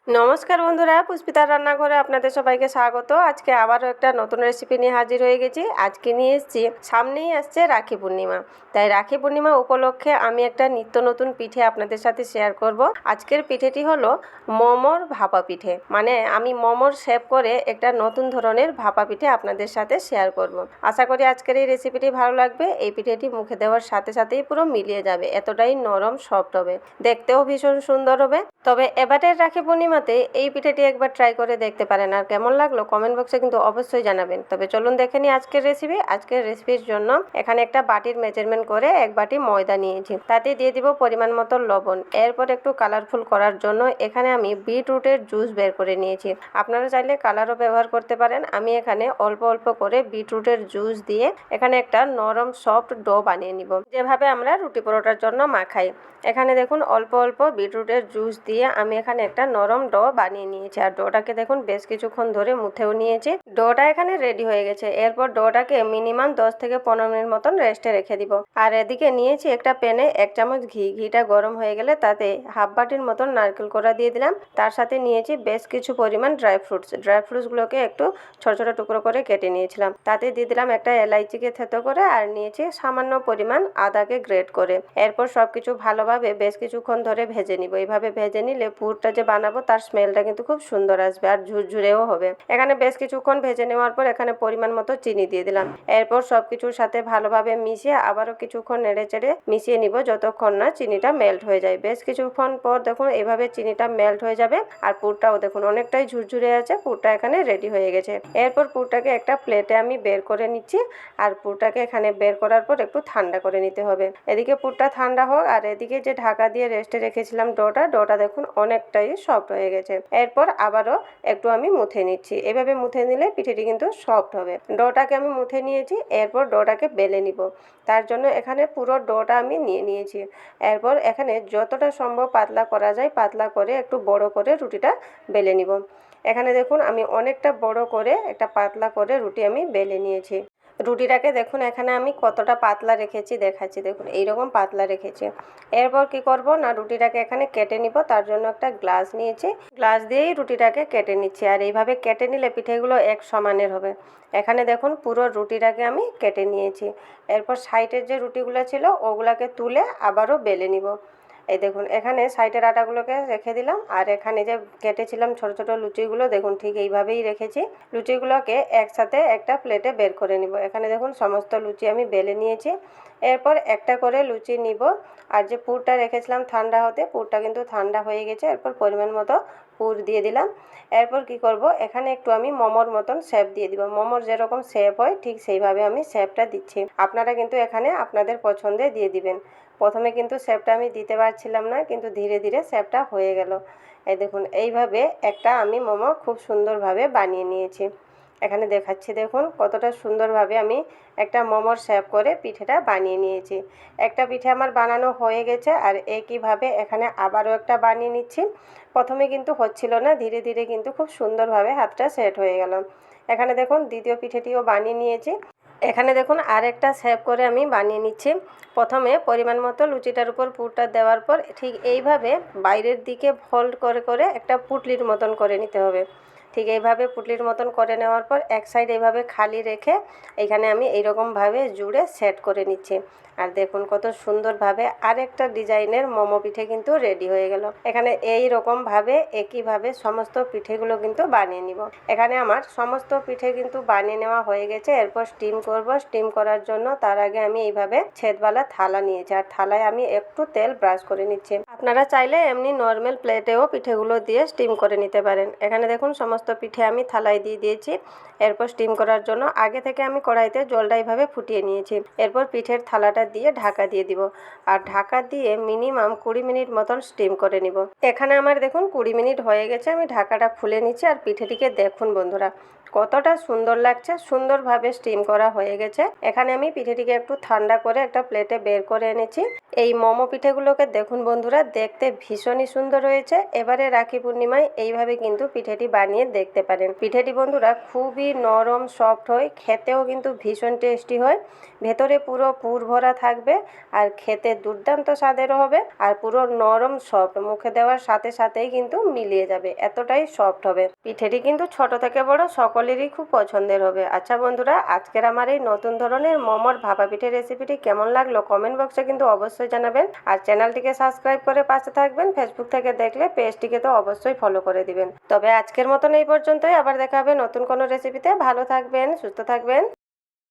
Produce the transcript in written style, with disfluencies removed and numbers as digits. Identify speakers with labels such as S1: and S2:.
S1: নমস্কার বন্ধুরা, পুষ্পিতার রান্নাঘরে আপনাদের সবাইকে স্বাগত। আজকে আবারও একটা নতুন রেসিপি নিয়ে হাজির হয়ে গেছি। আজকে নিয়ে এসেছি, সামনেই আসছে রাখি পূর্ণিমা, তাই রাখি পূর্ণিমা উপলক্ষে আমি একটা নিত্য নতুন পিঠে আপনাদের সাথে শেয়ার করব। আজকের পিঠেটি হলো মোমোর ভাপা পিঠে, মানে আমি মোমোর শেপ করে একটা নতুন ধরনের ভাপা পিঠে আপনাদের সাথে শেয়ার করব। আশা করি আজকের এই রেসিপিটি ভালো লাগবে। এই পিঠেটি মুখে দেওয়ার সাথে সাথেই পুরো মিলিয়ে যাবে, এতটাই নরম সফট হবে, দেখতেও ভীষণ সুন্দর হবে। তবে এবারের রাখি পূর্ণিমাতে এই পিঠেটি একবার ট্রাই করে দেখতে পারেন, আর কেমন লাগলো কমেন্ট বক্সে কিন্তু অবশ্যই জানাবেন। তবে চলুন দেখে নিই আজকের রেসিপি। আজকের রেসিপির জন্য এখানে একটা বাটির মেজারমেন্ট করে 1 বাটি ময়দা নিয়েছি, তাতে দিয়ে দিব পরিমাণ মতো লবণ। এরপর একটু কালারফুল করার জন্য এখানে আমি বিটরুটের জুস বের করে নিয়েছি, আপনারা চাইলে কালারও ব্যবহার করতে পারেন। আমি এখানে অল্প অল্প করে বিটরুটের জুস দিয়ে এখানে একটা নরম সফট ডো বানিয়ে নিব, যেভাবে আমরা রুটি পরোটার জন্য মাখাই। এখানে দেখুন অল্প অল্প বিটরুটের জুস দিয়ে আমি এখানে একটা নরম ডো বানিয়ে নিয়েছি, আর ডোটাকে দেখুন বেশ কিছুক্ষণ ধরে মুথেও নিয়েছি। ডোটা এখানে রেডি হয়ে গেছে। এরপর ডোটাকে মিনিমাম 10 থেকে 15 মিনিট মতন রেস্টে রেখে দিব। আর এদিকে নিয়েছি একটা প্যানে 1 চামচ ঘি। ঘিটা গরম হয়ে গেলে তাতে হাফ বাটির মতন নারকেল কোড়া দিয়ে দিলাম। তার সাথে নিয়েছি বেশ কিছু পরিমাণ ড্রাই ফ্রুটসগুলোকে একটু ছোট ছোট টুকরো করে কেটে নিয়েছিলাম। তাতে দিয়ে দিলাম একটা এলাইচিকে থেতো করে, আর নিয়েছি সামান্য পরিমাণ আদাকে গ্রেট করে। এরপর সবকিছু ভালোভাবে বেশ কিছুক্ষণ ধরে ভেজে নিব। এইভাবে ভেজে নিলে পুরটা যে বানাবো তার স্মেলটা কিন্তু খুব সুন্দর আসবে, আর ঝুরঝুরেও হবে। এখানে বেশ কিছুক্ষণ ভেজে নেওয়ার পর এখানে পরিমাণ মতো চিনি দিয়ে দিলাম। এরপর সবকিছুর সাথে ভালোভাবে মিশিয়ে আবারও কিছুক্ষণ নেড়ে চেড়ে মিশিয়ে নিব, যতক্ষণ না চিনিটা মেল্ট হয়ে যায়। বেশ কিছুক্ষণ পর দেখুন এইভাবে চিনিটা মেল্ট হয়ে যাবে, আর পুরটাও দেখুন অনেকটাই ঝুরঝুরে আছে। পুরটা এখানে রেডি হয়ে গেছে। এরপর পুরটাকে একটা প্লেটে আমি বের করে নিচ্ছি, আর পুরটাকে এখানে বের করার পর একটু ঠান্ডা করে নিতে হবে। এদিকে পুরটা ঠান্ডা হোক, আর এদিকে যে ঢাকা দিয়ে রেস্টে রেখেছিলাম ডোটা দেখুন অনেকটাই সফট হয়ে গেছে। এরপর আবারও একটু আমি মুথে নিচ্ছি। এভাবে মুথে নিলে পিঠেটি কিন্তু সফট হবে। ডোটাকে আমি মুথে নিয়েছি। এরপর ডোটাকে বেলে নিব। তার জন্য এখানে পুরো ডোটা আমি নিয়ে নিয়েছি। এরপর এখানে যতটা সম্ভব পাতলা করা যায় পাতলা করে একটু বড় করে রুটিটা বেলে নিব। এখানে দেখুন আমি অনেকটা বড় করে একটা পাতলা করে রুটি আমি বেলে নিয়েছি। রুটিটাকে দেখুন এখানে আমি কতটা পাতলা রেখেছি দেখাচ্ছি, দেখুন এইরকম পাতলা রেখেছি। এরপর কি করব না, রুটিটাকে এখানে কেটে নিব। তার জন্য একটা গ্লাস নিয়েছি, গ্লাস দিয়েই রুটিটাকে কেটে নিচ্ছি। আর এইভাবে কেটে নিলে পিঠেগুলো এক সমানের হবে। এখানে দেখুন পুরো রুটিটাকে আমি কেটে নিয়েছি। এরপর সাইডের যে রুটিগুলো ছিল ওগুলাকে তুলে আবারও বেলে নিব। এই দেখুন এখানে সাইডের আটাগুলোকে রেখে দিলাম, আর এখানে যে কেটেছিলাম ছোট ছোট লুচিগুলো দেখুন ঠিক এইভাবেই রেখেছি। লুচিগুলোকে একসাথে একটা প্লেটে বের করে নিব। এখানে দেখুন সমস্ত লুচি আমি বেলে নিয়েছি। এরপর একটা করে লুচি নিব, আর যে পুরটা রেখেছিলাম ঠান্ডা হতে, পুরটা কিন্তু ঠান্ডা হয়ে গেছে। এরপর পরিমাণ মতো পুর দিয়ে দিলাম। এরপর কি করব, এখানে একটু আমি মোমোর মতন শেপ দিয়ে দিব। মোমোর যেরকম শেপ হয় ঠিক সেইভাবে আমি শেপটা দিচ্ছি। আপনারা কিন্তু এখানে আপনাদের পছন্দে দিয়ে দিবেন। প্রথমে কিন্তু শেপটা আমি দিতে পারছিলাম না, কিন্তু ধীরে ধীরে শেপটা হয়ে গেল। এই দেখুন এইভাবে একটা আমি মোমো খুব সুন্দরভাবে বানিয়ে নিয়েছি। এখানে দেখাচ্ছি দেখুন কতটা সুন্দরভাবে আমি একটা মোমোর শেপ করে পিঠেটা বানিয়ে নিয়েছি। একটা পিঠে আমার বানানো হয়ে গেছে, আর একইভাবে এখানে আবারও একটা বানিয়ে নিচ্ছি। প্রথমে কিন্তু হচ্ছিল না, ধীরে ধীরে কিন্তু খুব সুন্দরভাবে হাতটা সেট হয়ে গেল। এখানে দেখুন দ্বিতীয় পিঠেটিও বানিয়ে নিয়েছি। এখানে দেখুন আরেকটা শেপ করে আমি বানিয়ে নিচ্ছি। প্রথমে পরিমাণ মতো লুচিটার উপর পুরটা দেওয়ার পর ঠিক এইভাবে বাইরের দিকে ফোল্ড করে করে একটা পুটলির মতন করে নিতে হবে। ঠিক এইভাবে পুটলির মতন করে নেওয়ার পর এক সাইড এইভাবে খালি রেখে এখানে আমি এইরকমভাবে জুড়ে সেট করে নিচ্ছি। আর দেখুন কত সুন্দরভাবে আরেকটা ডিজাইনের মোমো পিঠে কিন্তু রেডি হয়ে গেল। এখানে এই রকমভাবে একইভাবে সমস্ত পিঠেগুলো কিন্তু বানিয়ে নিব। এখানে আমার সমস্ত পিঠে কিন্তু বানিয়ে নেওয়া হয়ে গেছে। এরপর স্টিম করব। স্টিম করার জন্য তার আগে আমি এইভাবে ছেদওয়ালা থালা নিয়েছি, আর থালায় আমি একটু তেল ব্রাশ করে নিচ্ছি। আপনারা চাইলে এমনি নর্মাল প্লেটেও পিঠেগুলো দিয়ে স্টিম করে নিতে পারেন। এখানে দেখুন সমস্ত পিঠে আমি থালায় দিয়ে দিয়েছি। এরপর স্টিম করার জন্য আগে থেকে আমি কড়াইতে জলটা এইভাবে ফুটিয়ে নিয়েছি। এরপর পিঠের থালাটা দিয়ে ঢাকা দিয়ে দিব, আর ঢাকা দিয়ে মিনিমাম 20 মিনিট মতন স্টিম করে নিব। এখানে আমার দেখুন 20 মিনিট হয়ে গেছে। আমি ঢাকাটা খুলে নিচ্ছি, আর পিঠেটিকে দেখুন বন্ধুরা কতটা সুন্দর লাগছে, সুন্দরভাবে স্টিম করা হয়ে গেছে। এখানে আমি পিঠেটিকে একটু ঠান্ডা করে একটা প্লেটে বের করে এনেছি। এই মোমো পিঠেগুলোকে দেখুন বন্ধুরা দেখতে ভীষণই সুন্দর হয়েছে। এবারে রাখি পূর্ণিমায় এইভাবে কিন্তু পিঠেটি বানিয়ে দেখতে পারেন। পিঠেটি বন্ধুরা খুবই নরম সফট হয়, খেতেও কিন্তু ভীষণ টেস্টি হয়। ভেতরে পুরো পুর ভরা থাকবে আর খেতে দুর্দান্ত স্বাদেরও হবে আর পুরো নরম সফট, মুখে দেওয়ার সাথে সাথেই কিন্তু মিলিয়ে যাবে, এতটাই সফট হবে। পিঠেটি কিন্তু ছোট থেকে বড় সকলেরই খুব পছন্দের হবে। আচ্ছা বন্ধুরা, আজকের আমার এই নতুন ধরনের মোমোর ভাপা পিঠে রেসিপিটি কেমন লাগলো কমেন্ট বক্সে কিন্তু অবশ্যই জানাবেন। আর চ্যানেলটিকে সাবস্ক্রাইব করে পাশে থাকবেন। ফেসবুক থেকে দেখলে পেজটিকে তো অবশ্যই ফলো করে দিবেন। তবে আজকের মতন এই পর্যন্তই, আবার দেখা হবে নতুন কোনো রেসিপিতে। ভালো থাকবেন, সুস্থ থাকবেন।